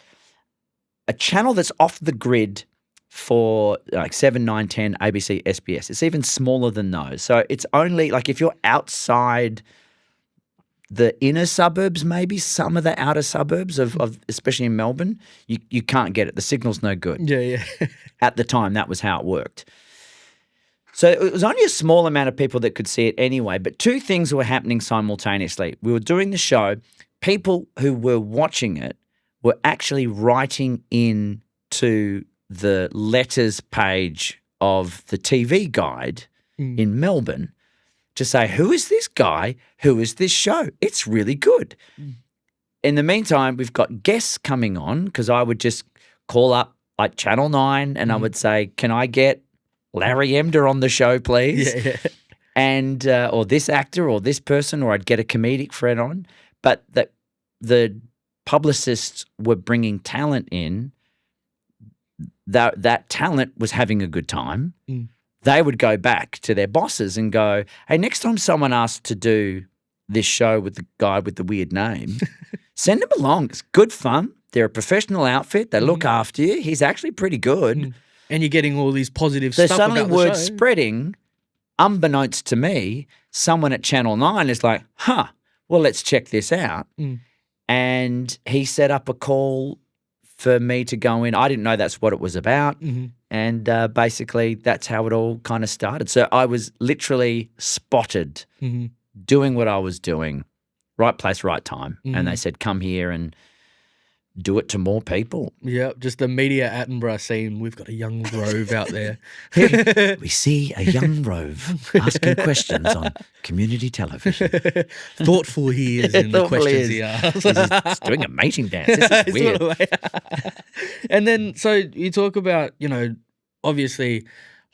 B: a channel that's off the grid for like 7, 9, 10, ABC, SBS. It's even smaller than those. So it's only like if you're outside the inner suburbs, maybe some of the outer suburbs of especially in Melbourne, you can't get it. The signal's no good.
A: Yeah.
B: At the time, that was how it worked. So it was only a small amount of people that could see it anyway, but two things were happening simultaneously. We were doing the show. People who were watching it were actually writing in to the letters page of the TV guide in Melbourne to say, who is this guy? Who is this show? It's really good. In the meantime, we've got guests coming on, because I would just call up like Channel 9 and I would say, can I get Larry Emder on the show, please?
A: Yeah.
B: And or this actor or this person, or I'd get a comedic friend on. But the publicists were bringing talent in. That talent was having a good time. They would go back to their bosses and go, hey, next time someone asks to do this show with the guy with the weird name, send him along. It's good fun. They're a professional outfit. They look after you. He's actually pretty good. And
A: you're getting all these positive
B: so
A: stuff
B: suddenly
A: about the
B: word
A: show.
B: spreading, unbeknownst to me, someone at Channel 9 is like, well, let's check this out. And he set up a call for me to go in. I didn't know that's what it was about. And basically that's how it all kind of started. So I was literally spotted doing what I was doing, right place, right time. And they said, come here. And do it to more people.
A: Yeah, just the media Attenborough scene. We've got a young Rove out there.
B: We see a young Rove asking questions on community television.
A: Thoughtful he is in the questions he asks.
B: He's doing a mating dance. This is weird.
A: And then, so you talk about, obviously,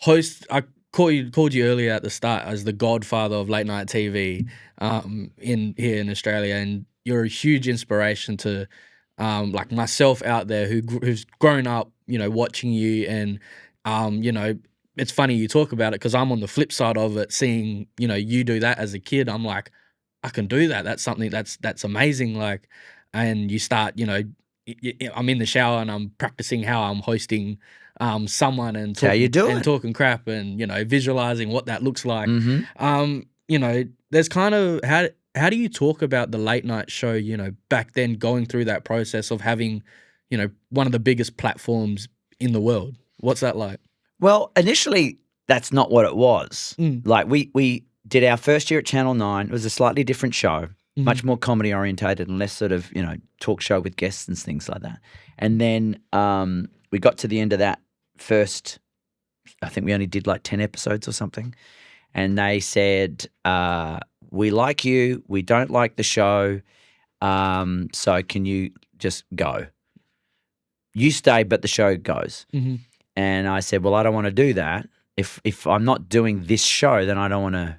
A: I called you earlier at the start as the godfather of late night TV here in Australia, and you're a huge inspiration to like myself out there who's grown up, watching you, and it's funny you talk about it because I'm on the flip side of it, seeing you do that as a kid. I'm like, I can do that. That's something that's amazing. Like, and you start, I'm in the shower and I'm practicing how I'm hosting someone and talking crap and visualizing what that looks like. There's kind of how do you talk about the late night show, back then, going through that process of having, one of the biggest platforms in the world? What's that like?
B: Well, initially, that's not what it was. Like, we did our first year at Channel 9. It was a slightly different show, much more comedy orientated and less sort of, talk show with guests and things like that. And then we got to the end of that first, I think we only did like 10 episodes or something. And they said, we like you, we don't like the show, so can you just go? You stay, but the show goes. And I said, well, I don't want to do that. If I'm not doing this show, then I don't want to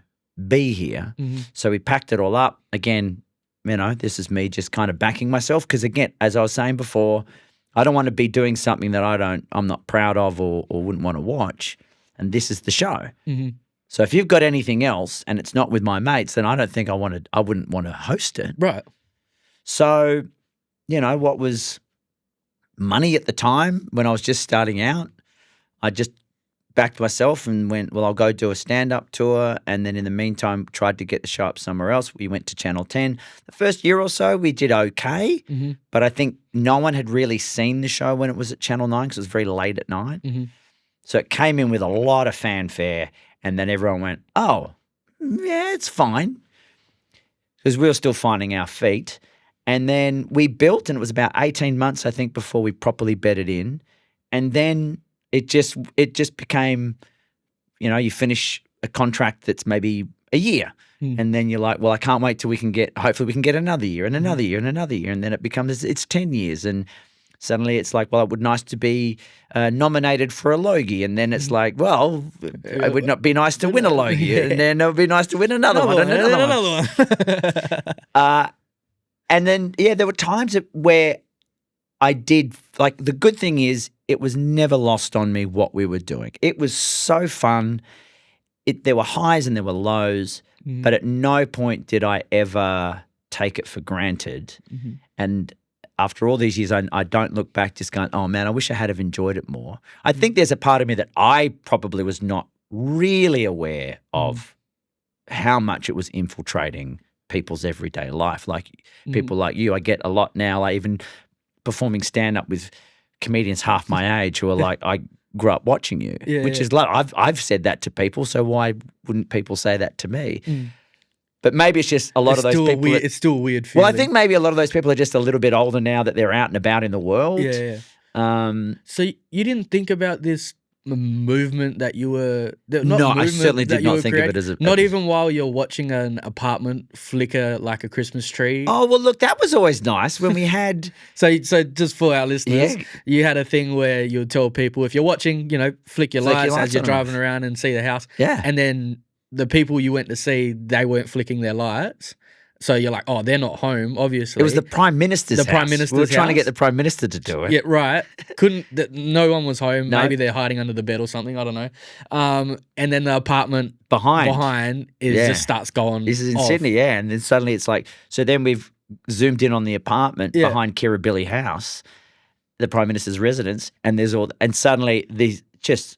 B: be here. So we packed it all up. Again, this is me just kind of backing myself because, again, as I was saying before, I don't want to be doing something that I'm not proud of or wouldn't want to watch, and this is the show. So if you've got anything else and it's not with my mates, then I don't think I wouldn't want to host it.
A: Right.
B: So, what was money at the time when I was just starting out, I just backed myself and went, well, I'll go do a stand-up tour, and then in the meantime tried to get the show up somewhere else. We went to Channel 10. The first year or so we did okay, but I think no one had really seen the show when it was at Channel 9 because it was very late at night. So it came in with a lot of fanfare, and then everyone went, oh, yeah, it's fine, because we were still finding our feet. And then we built, and it was about 18 months, I think, before we properly bedded in. And then it just became, you finish a contract that's maybe a year. And then you're like, well, I can't wait till hopefully we can get another year and another year and another year. And then it becomes, it's 10 years. And suddenly it's like, well, it would be nice to be nominated for a Logie. And then it's like, well, it would not be nice to win a Logie. And then it would be nice to win another one. And another one. And then, there were times where I did, like, the good thing is it was never lost on me what we were doing. It was so fun. There were highs and there were lows, but at no point did I ever take it for granted. And after all these years, I don't look back just going, oh, man, I wish I had have enjoyed it more. I think there's a part of me that I probably was not really aware of how much it was infiltrating people's everyday life. Like people like you, I get a lot now, like even performing stand-up with comedians half my age who are like, I grew up watching you, which is like, I've said that to people, so why wouldn't people say that to me? But maybe it's just a lot of those people.
A: It's still a weird feeling.
B: Well, I think maybe a lot of those people are just a little bit older now that they're out and about in the world.
A: So you didn't think about this movement that you were...
B: I certainly did not think of it as a...
A: Not even while you're watching an apartment flicker like a Christmas tree.
B: Oh, well, look, that was always nice when we had...
A: So just for our listeners, you had a thing where you would tell people, if you're watching, flick your lights as you're driving around and see the house.
B: Yeah.
A: And then the people you went to see, they weren't flicking their lights. So you're like, oh, they're not home, obviously.
B: It was the Prime Minister's house.
A: Prime Minister's
B: We were trying to
A: house.
B: get the Prime Minister to do it.
A: Yeah, right. No one was home. No. Maybe they're hiding under the bed or something. I don't know. And then the apartment behind just starts going
B: This is in
A: off.
B: Sydney, and then suddenly it's like, so then we've zoomed in on the apartment behind Kirribilli House, the Prime Minister's residence, and suddenly these just...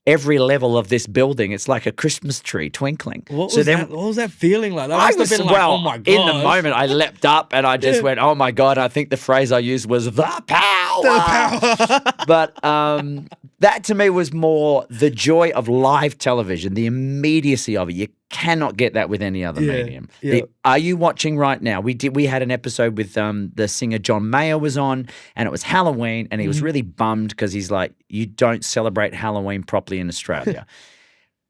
B: every level of this building, it's like a Christmas tree twinkling.
A: What was that feeling like? That must have been like, oh my God.
B: In the moment, I leapt up and I just went, oh my God. I think the phrase I used was the power
A: power.
B: But that to me was more the joy of live television, the immediacy of it. You cannot get that with any other medium.
A: Yeah.
B: Are you watching right now? We had an episode with the singer John Mayer was on, and it was Halloween, and he was really bummed because he's like, you don't celebrate Halloween properly in Australia.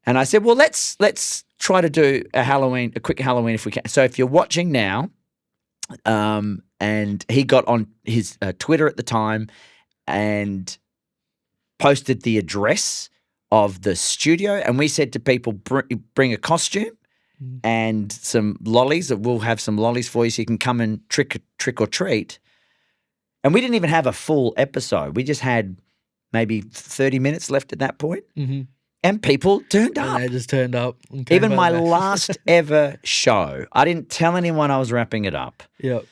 B: And I said, well, let's try to do a quick Halloween if we can. So if you're watching now, and he got on his Twitter at the time and posted the address of the studio, and we said to people, bring a costume and some lollies. We'll have some lollies for you so you can come and trick or treat. And we didn't even have a full episode. We just had maybe 30 minutes left at that point.
A: Mm-hmm.
B: And people turned up.
A: And they just turned up.
B: Even my last ever show, I didn't tell anyone I was wrapping it up.
A: Yep.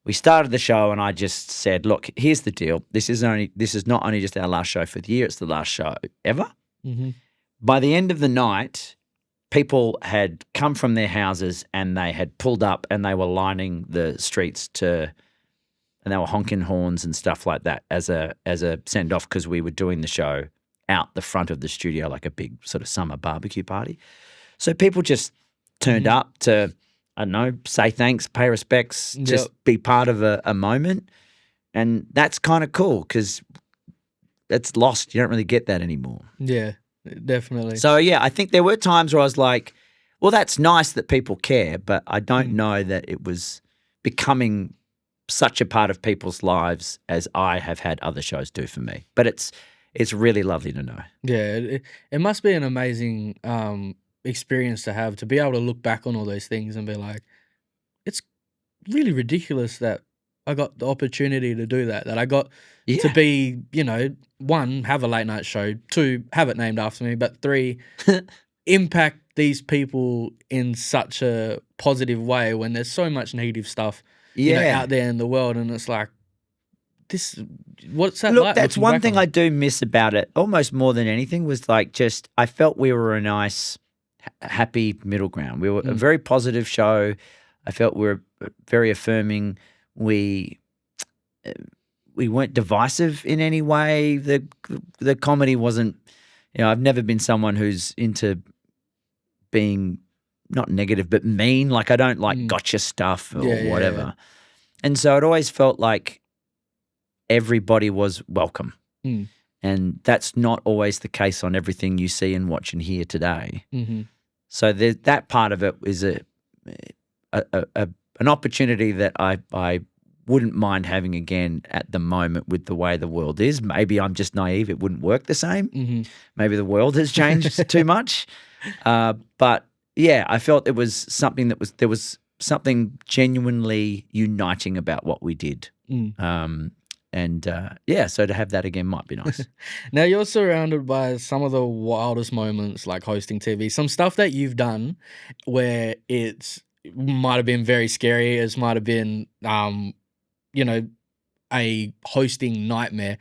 B: We started the show and I just said, look, here's the deal. This is not only just our last show for the year, it's the last show ever.
A: Mm-hmm.
B: By the end of the night, people had come from their houses and they had pulled up and they were lining the streets and they were honking horns and stuff like that as a send-off because we were doing the show out the front of the studio like a big sort of summer barbecue party. So people just turned up to, I don't know, say thanks, pay respects, just be part of a moment. And that's kind of cool because it's lost. You don't really get that anymore.
A: Yeah, definitely.
B: So, yeah, I think there were times where I was like, well, that's nice that people care, but I don't know that it was becoming such a part of people's lives as I have had other shows do for me. But it's really lovely to know.
A: Yeah, it must be an amazing experience to have, to be able to look back on all those things and be like, it's really ridiculous that I got the opportunity to do that I got to be, one, have a late night show, two, have it named after me, but three, impact these people in such a positive way when there's so much negative stuff out there in the world. And it's like, what's that like?
B: Look, that's one thing I do miss about it, almost more than anything, was like I felt we were a nice, happy middle ground. We were a very positive show. I felt we were very affirming. We weren't divisive in any way. The comedy wasn't, I've never been someone who's into being not negative but mean. Like I don't like gotcha stuff or whatever. Yeah. And so it always felt like everybody was welcome. And that's not always the case on everything you see and watch and hear today. Mm-hmm. So that part of it is an opportunity that I wouldn't mind having again at the moment with the way the world is. Maybe I'm just naive. It wouldn't work the same. Mm-hmm. Maybe the world has changed too much. But yeah, I felt there was something something genuinely uniting about what we did. So to have that again might be nice.
A: Now you're surrounded by some of the wildest moments, like hosting TV, some stuff that you've done where it might have been very scary. It might have been, a hosting nightmare.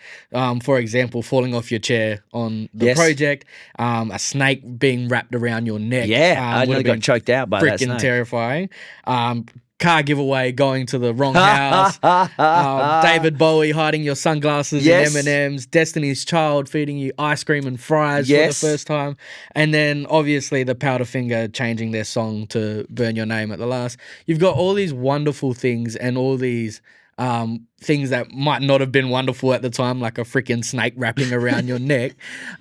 A: For example, falling off your chair on the project, a snake being wrapped around your neck.
B: Yeah, I nearly got choked out by that snake.
A: Freaking terrifying. Car giveaway, going to the wrong house, David Bowie hiding your sunglasses and M&Ms, Destiny's Child feeding you ice cream and fries for the first time, and then obviously the Powderfinger changing their song to Burn Your Name at the last. You've got all these wonderful things and all these things that might not have been wonderful at the time, like a freaking snake wrapping around your neck,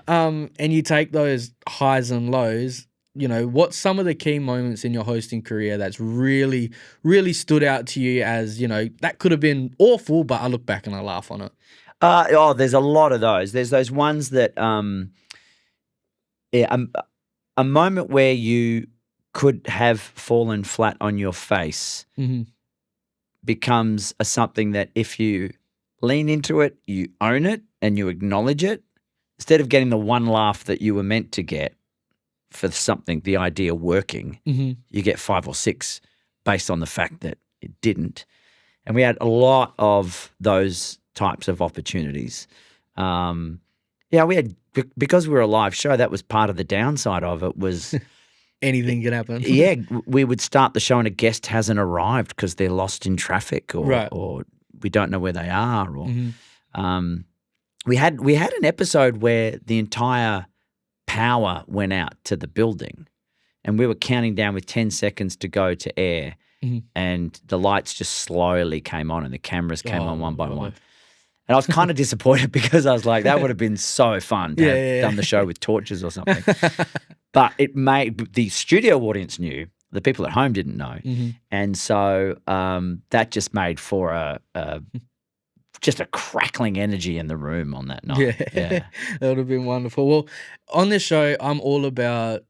A: and you take those highs and lows. What's some of the key moments in your hosting career that's really, really stood out to you as, that could have been awful, but I look back and I laugh on it?
B: There's a lot of those. There's those ones that, a moment where you could have fallen flat on your face becomes something that if you lean into it, you own it and you acknowledge it, instead of getting the one laugh that you were meant to get for something, the idea working, you get 5 or 6 based on the fact that it didn't. And we had a lot of those types of opportunities. We had, because we were a live show, that was part of the downside of it was
A: anything can happen.
B: Yeah, we would start the show and a guest hasn't arrived because they're lost in traffic or we don't know where they are. Or We had an episode where the entire power went out to the building, and we were counting down with 10 seconds to go to air, and the lights just slowly came on and the cameras came on one by one. And I was kind of disappointed because I was like, that would have been so fun to have done the show with torches or something. But it made the studio audience knew. The people at home didn't know. And so that just made for just a crackling energy in the room on that night. Yeah.
A: That would have been wonderful. Well, on this show, I'm all about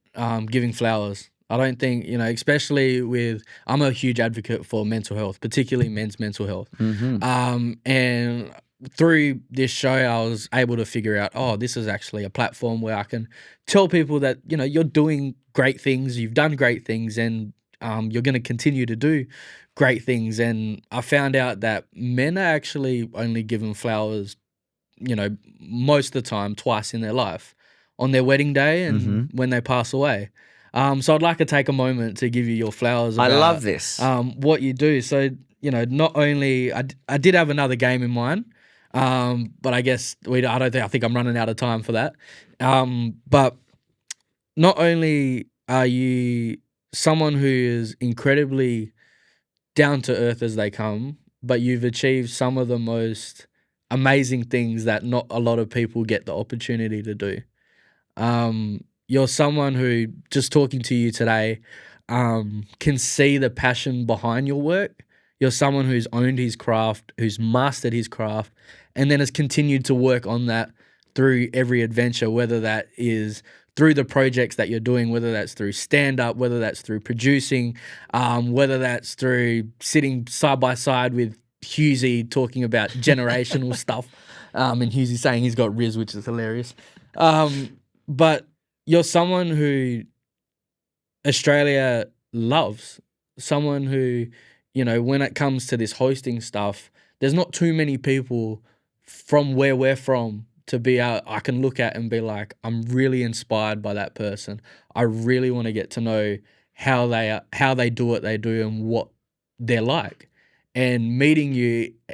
A: giving flowers. I don't think, especially I'm a huge advocate for mental health, particularly men's mental health. And through this show, I was able to figure out, this is actually a platform where I can tell people that, you're doing great things, you've done great things, and you're going to continue to do great things. And I found out that men are actually only given flowers, most of the time, twice in their life, on their wedding day and when they pass away. So I'd like to take a moment to give you your flowers about,
B: I love this.
A: What you do. So, not only, I did have another game in mind, but I guess I think I'm running out of time for that. But not only are you someone who is incredibly down to earth as they come, but you've achieved some of the most amazing things that not a lot of people get the opportunity to do. You're someone who, just talking to you today, can see the passion behind your work. You're someone who's owned his craft, who's mastered his craft, and then has continued to work on that through every adventure, whether that is through the projects that you're doing, whether that's through stand-up, whether that's through producing, whether that's through sitting side by side with Husey talking about generational stuff, and Husey saying he's got Riz, which is hilarious. But you're someone who Australia loves, someone who, when it comes to this hosting stuff, there's not too many people from where we're from to be out, I can look at and be like, I'm really inspired by that person. I really want to get to know how they do what they do and what they're like. And meeting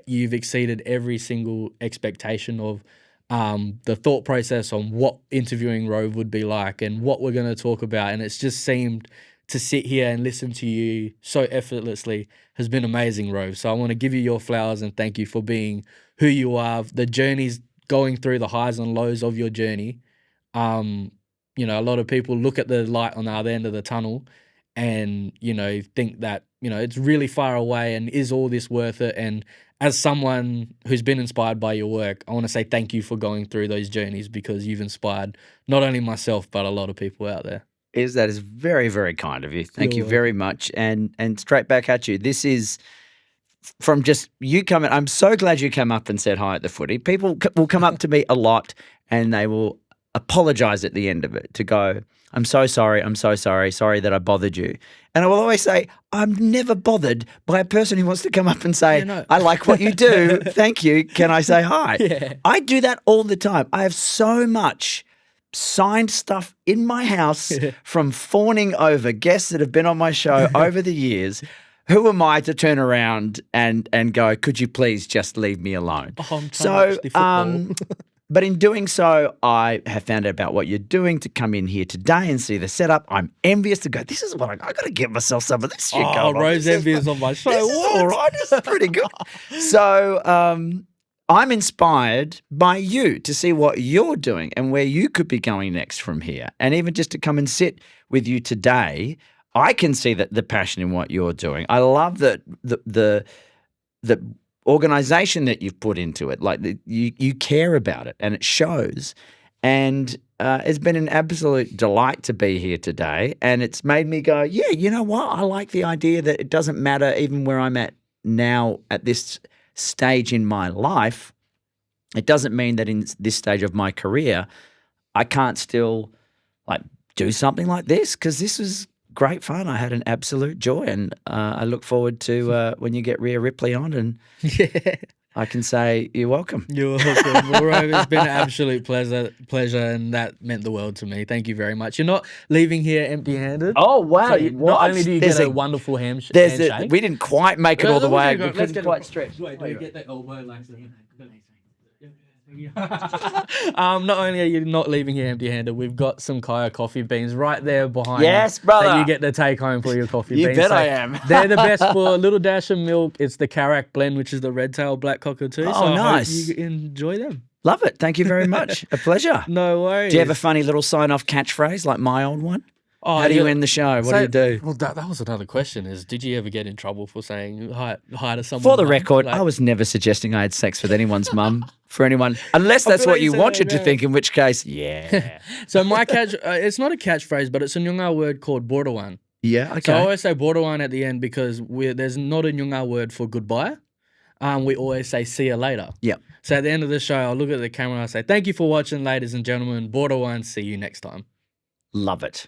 A: you've exceeded every single expectation of the thought process on what interviewing Rove would be like and what we're going to talk about. And it's just seemed to sit here and listen to you so effortlessly has been amazing, Rove. So I want to give you your flowers and thank you for being who you are. The journey's going through the highs and lows of your journey. A lot of people look at the light on the other end of the tunnel and, think that, it's really far away and is all this worth it? And as someone who's been inspired by your work, I want to say thank you for going through those journeys because you've inspired not only myself, but a lot of people out there.
B: That is very, very kind of you. Thank you very much. And straight back at you. This is from just you coming. I'm so glad you came up and said hi at the footy. People will come up to me a lot and they will apologize at the end of it to go, I'm so sorry. I'm so sorry. Sorry that I bothered you. And I will always say, I'm never bothered by a person who wants to come up and say, I like what you do. Thank you. Can I say hi?
A: Yeah.
B: I do that all the time. I have so much signed stuff in my house from fawning over guests that have been on my show over the years. Who am I to turn around and go, could you please just leave me alone? But in doing so, I have found out about what you're doing to come in here today and see the setup. I'm envious to go, this is what I got to give myself some of this shit going on.
A: Rove's envious on my show.
B: This is all right. This is pretty good. So I'm inspired by you to see what you're doing and where you could be going next from here. And even just to come and sit with you today, I can see that the passion in what you're doing. I love that the organization that you've put into it, like you care about it and it shows. And it's been an absolute delight to be here today. And it's made me go, yeah, you know what? I like the idea that it doesn't matter even where I'm at now at this stage in my life. It doesn't mean that in this stage of my career, I can't still like do something like this because this is great fun. I had an absolute joy, and I look forward to when you get Rhea Ripley on, and I can say you're welcome.
A: You're welcome. Well, Rove, it's been an absolute pleasure, and that meant the world to me. Thank you very much. You're not leaving here empty-handed.
B: Oh wow!
A: So not only do you get a wonderful handshake,
B: we didn't quite make it all the way. We couldn't quite stretch.
A: Wait, do you get the elbow like? Not only are you not leaving here empty-handed, we've got some Kiya coffee beans right there behind.
B: Yes,
A: you
B: brother.
A: That you get to take home for your coffee
B: You
A: beans.
B: bet I am.
A: They're the best for a little dash of milk. It's the Karak blend, which is the red tail black cockatoo.
B: Oh,
A: so I
B: nice.
A: hope you enjoy them.
B: Love it. Thank you very much. A pleasure.
A: No worries.
B: Do you have a funny little sign-off catchphrase like my old one? How do you end the show? What do you do?
A: Well, that was another question is, did you ever get in trouble for saying hi to someone?
B: For the record, I was never suggesting I had sex with anyone's mum, for anyone, unless that's what you wanted to think, in which case, yeah.
A: So my it's not a catchphrase, but it's a Nyungar word called borderwan.
B: Yeah, okay.
A: So I always say borderwan at the end because there's not a Nyungar word for goodbye. We always say see you later.
B: Yeah.
A: So at the end of the show, I'll look at the camera and I'll say, thank you for watching, ladies and gentlemen. Borderwan, see you next time.
B: Love it.